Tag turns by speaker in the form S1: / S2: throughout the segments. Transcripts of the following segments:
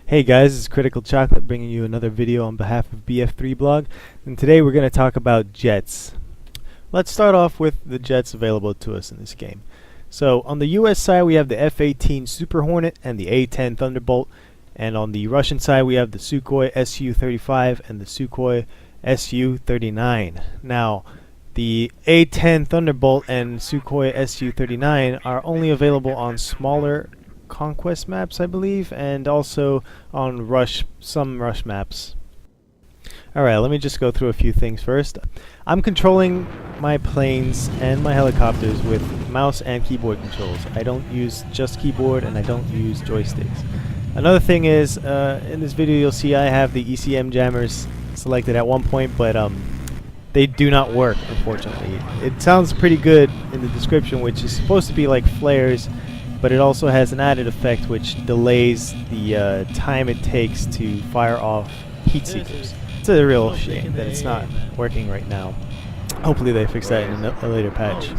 S1: Hey guys, it's Critical Chocolate bringing you another video on behalf of BF3 Blog, and today we're going to talk about jets. Let's start off with the jets available to us in this game. So on the US side we have the F-18 Super Hornet and the A-10 Thunderbolt, and on the Russian side we have the Sukhoi Su-35 and the Sukhoi Su-39. Now the A-10 Thunderbolt and Sukhoi Su-39 are only available on smaller conquest maps, I believe, and also on some rush maps. Alright, let me just go through a few things first. I'm controlling my planes and my helicopters with mouse and keyboard controls. I don't use just keyboard and I don't use joysticks. Another thing is, in this video you'll see I have the ECM jammers selected at one point, but they do not work, unfortunately. It sounds pretty good in the description, which is supposed to be like flares, but it also has an added effect which delays the time it takes to fire off heat seekers. It's a real shame that it's not working right now. Hopefully they fix that in a later patch.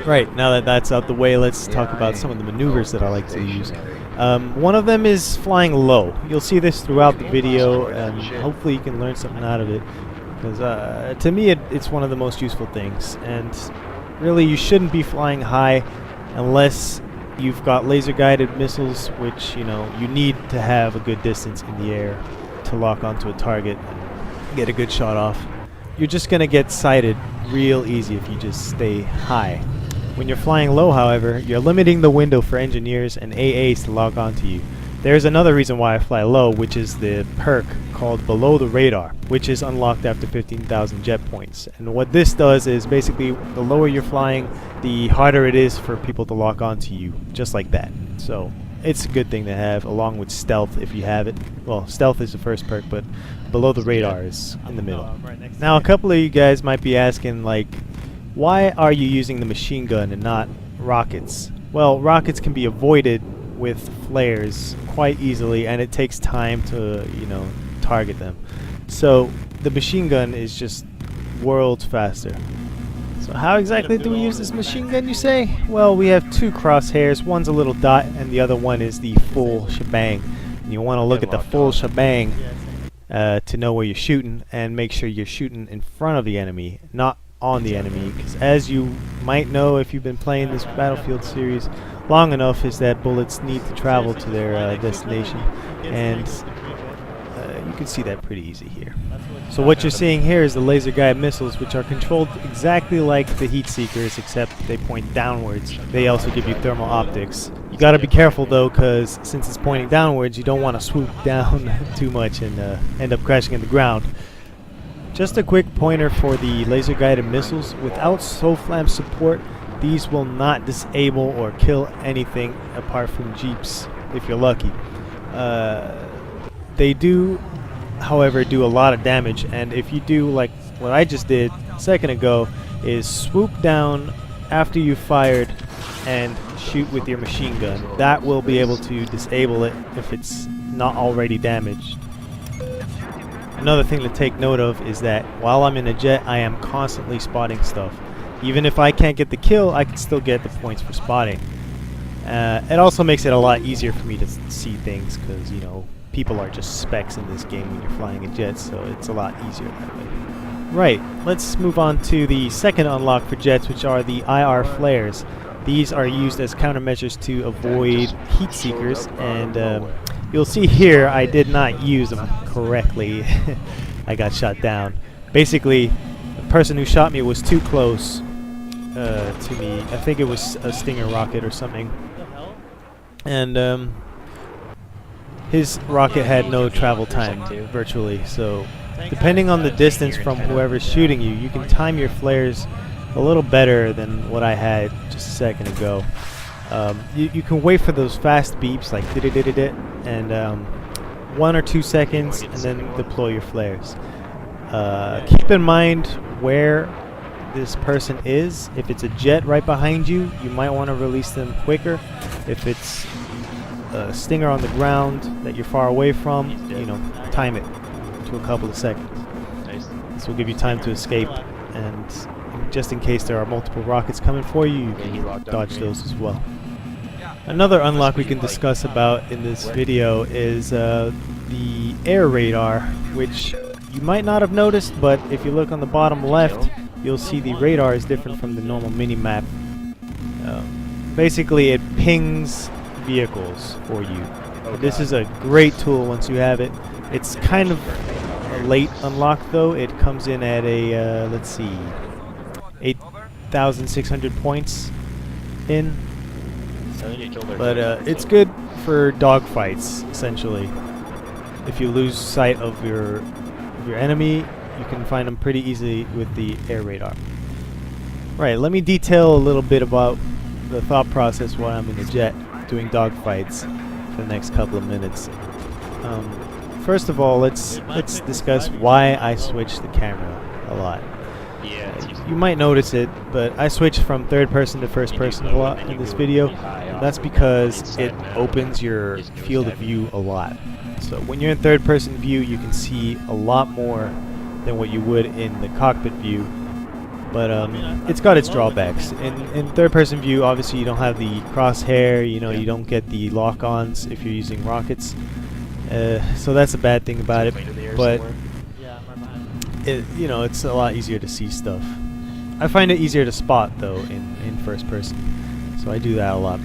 S1: Right, now that that's out the way, let's talk about some of the maneuvers that I like to use. One of them is flying low. You'll see this throughout the video, and hopefully you can learn something out of it, because to me it's one of the most useful things. And really you shouldn't be flying high unless you've got laser guided missiles, which you need to have a good distance in the air to lock onto a target and get a good shot off. You're just gonna get sighted real easy if you just stay high. When you're flying low, however, you're limiting the window for engineers and AAs to lock onto you. There's another reason why I fly low, which is the perk called Below the Radar, which is unlocked after 15,000 jet points. And what this does is basically the lower you're flying, the harder it is for people to lock onto you, just like that. So it's a good thing to have, along with stealth if you have it. Well, stealth is the first perk, but Below the Radar is in the middle. Now a couple of you guys might be asking, like, why are you using the machine gun and not rockets? Well, rockets can be avoided with flares quite easily, and it takes time to target them. So the machine gun is just worlds faster. So how exactly do we use this machine gun, you say? Well, we have two crosshairs. One's a little dot and the other one is the full shebang. And you want to look at the full shebang to know where you're shooting, and make sure you're shooting in front of the enemy, not on the enemy, because as you might know if you've been playing this Battlefield series long enough, is that bullets need to travel to their destination, and you can see that pretty easy here. So what you're seeing here is the laser guided missiles, which are controlled exactly like the heat seekers, except they point downwards. They also give you thermal optics. You gotta be careful though, because since it's pointing downwards, you don't want to swoop down too much and end up crashing in the ground. Just a quick pointer for the laser guided missiles: without SOFLAM support, these will not disable or kill anything apart from jeeps, if you're lucky. They do, however, do a lot of damage, and if you do like what I just did a second ago, is swoop down after you fired and shoot with your machine gun, that will be able to disable it if it's not already damaged. Another thing to take note of is that while I'm in a jet, I am constantly spotting stuff. Even if I can't get the kill, I can still get the points for spotting. It also makes it a lot easier for me to see things, because people are just specs in this game when you're flying a jet, so it's a lot easier that way. Right, let's move on to the second unlock for jets, which are the IR flares. These are used as countermeasures to avoid heat seekers, and you'll see here I did not use them correctly. I got shot down. Basically, the person who shot me was too close to me. I think it was a Stinger rocket or something. And his rocket had no travel time, virtually. So depending on the distance from whoever's shooting you, you can time your flares a little better than what I had just a second ago. You can wait for those fast beeps like did and 1 or 2 seconds, and then deploy your flares. Keep in mind where this person is. If it's a jet right behind you, you might want to release them quicker. If it's a Stinger on the ground that you're far away from, time it to a couple of seconds. This will give you time to escape, and just in case there are multiple rockets coming for you, you can dodge those as well. Another unlock we can discuss about in this video is the air radar, which you might not have noticed, but if you look on the bottom left, you'll see the radar is different from the normal mini-map. Basically, it pings vehicles for you. This is a great tool once you have it. It's kind of a late unlock though. It comes in at a, let's see, 8,600 points in. But it's good for dogfights, essentially. If you lose sight of your enemy, you can find them pretty easily with the air radar. Right, let me detail a little bit about the thought process while I'm in the jet doing dogfights for the next couple of minutes. First of all, let's discuss why I switch the camera a lot. You might notice it, but I switch from third person to first person a lot in this video. And that's because it opens your field of view a lot. So when you're in third person view, you can see a lot more than what you would in the cockpit view. But it's got its drawbacks. In third person view, obviously you don't have the crosshair, you don't get the lock-ons if you're using rockets. So that's a bad thing about it. But it's a lot easier to see stuff. I find it easier to spot though in first person, so I do that a lot.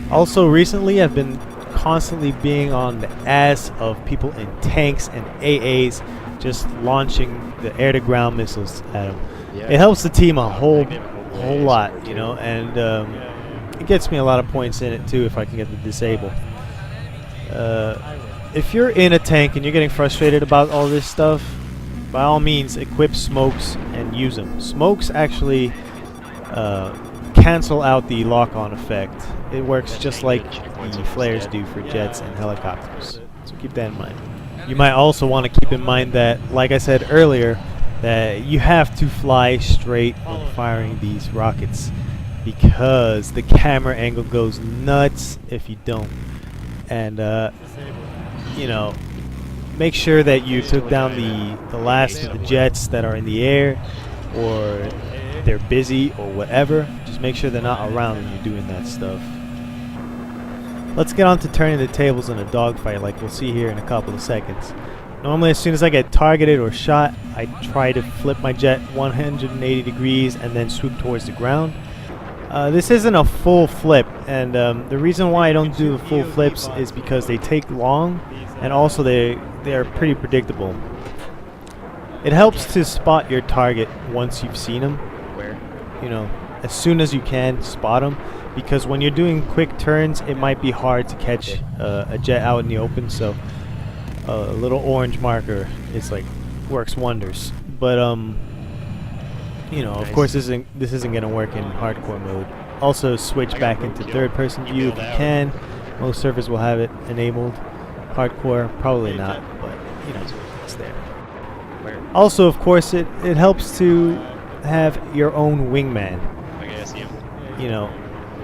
S1: Also recently I've been constantly being on the ass of people in tanks and AAs just launching the air-to-ground missiles at them. It helps the team a whole lot, and it gets me a lot of points in it too if I can get the disable. If you're in a tank and you're getting frustrated about all this stuff, by all means equip smokes and use them. Smokes actually cancel out the lock-on effect. It works just like the flares do for jets and helicopters. So keep that in mind. You might also want to keep in mind that, like I said earlier, that you have to fly straight when firing these rockets because the camera angle goes nuts if you don't. And make sure that you took down the last of the jets that are in the air, or they're busy or whatever. Just make sure they're not around when you're doing that stuff. Let's get on to turning the tables in a dogfight like we'll see here in a couple of seconds. Normally as soon as I get targeted or shot, I try to flip my jet 180 degrees and then swoop towards the ground. This isn't a full flip, and the reason why I don't do the full flips is because they take long, and also they are pretty predictable. It helps to spot your target once you've seen them. As soon as you can, spot them, because when you're doing quick turns, it might be hard to catch a jet out in the open. So a little orange marker works wonders. But of course this isn't gonna work in hardcore mode. Also switch back into third person view if you can. Most servers will have it enabled. Hardcore, probably not, but it's there. Also, of course, it helps to have your own wingman.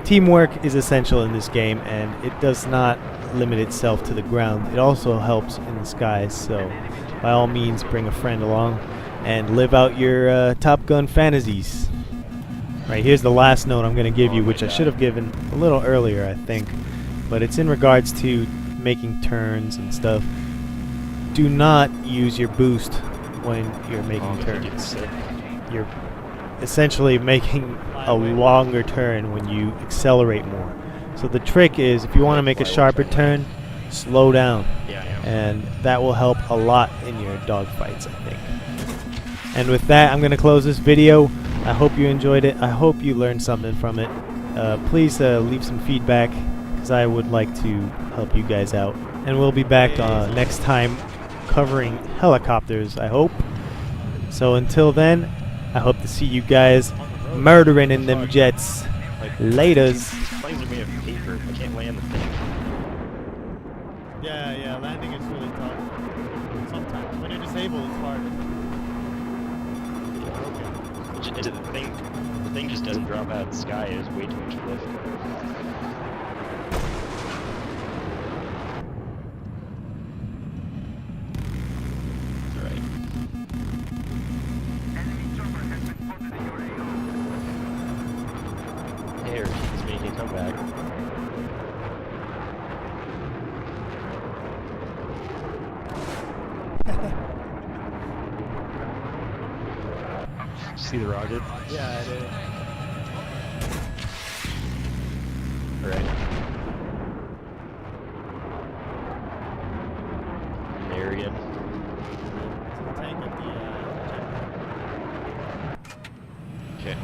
S1: Teamwork is essential in this game, and it does not limit itself to the ground. It also helps in the skies, so by all means bring a friend along and live out your Top Gun fantasies. Right, here's the last note I'm going to give you, which I should have given a little earlier, I think, but it's in regards to making turns and stuff. Do not use your boost when you're making turns. You're essentially making a longer turn when you accelerate more. So the trick is, if you want to make a sharper turn, slow down, and that will help a lot in your dogfights, I think. And with that, I'm going to close this video. I hope you enjoyed it. I hope you learned something from it. Please leave some feedback, because I would like to help you guys out. And we'll be back next time covering helicopters, I hope. So until then, I hope to see you guys murdering in them jets. Laters.
S2: Planes are made of paper. I can't land the thing.
S1: Yeah, landing is really tough. Sometimes. When you're disabled, it's hard.
S2: The thing just doesn't drop out of the sky. It has way too much lift. Here, he's making a comeback. see the rocket?
S1: Yeah, I did.
S2: Alright. Marion.
S1: Tank at the
S2: Okay.